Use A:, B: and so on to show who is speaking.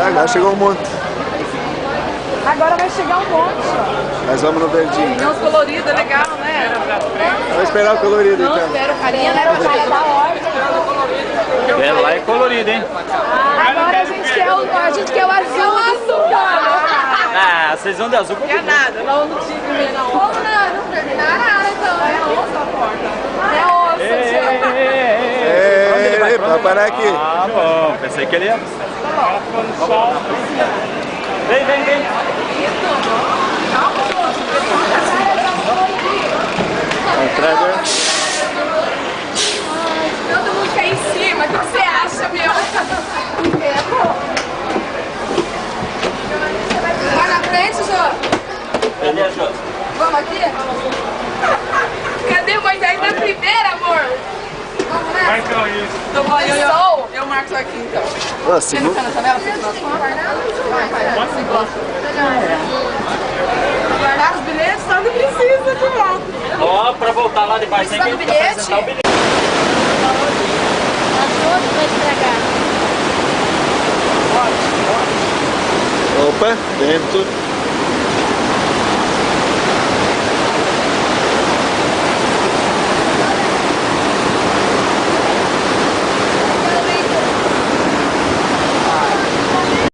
A: Agora chegou um monte.
B: Agora vai chegar um monte.
A: Nós vamos no verdinho.
C: Tem uns coloridos, é legal, né?
A: Vamos esperar o colorido
C: Não,
A: então.
C: espera o carinha,
B: Era o
C: né?
B: cara da ordem.
D: Vendo lá é colorido, hein?
B: Agora a gente quer o azul, cara.
D: Ah, vocês vão de azul com
C: Não é nada, não tinha primeiro não.
B: Como não terminar nada, então.
C: É osso a porta.
B: É osso, gente.
A: Ei, vai parar aqui.
D: Ah, bom. Pensei que ele ia... Vem, vem, vem.
A: Entrada.
B: Todo mundo quer em cima. O que você acha, meu? Vai na frente, Jô.
D: Cadê a Jô?
B: Vamos aqui? Cadê o Moisés na primeira, amor? Vamos nessa?
E: Vai então isso.
C: Então, vai, eu marco isso aqui, então.
A: Ó,
C: Você não
A: segundo.
C: tá na tabela? Você vai. Você gosta. Guardar os bilhetes, só não precisa de volta.
D: Ó, pra voltar lá de baixo tem que
B: Precisa do bilhete?
D: apresentar o bilhete.
A: Opa, dentro.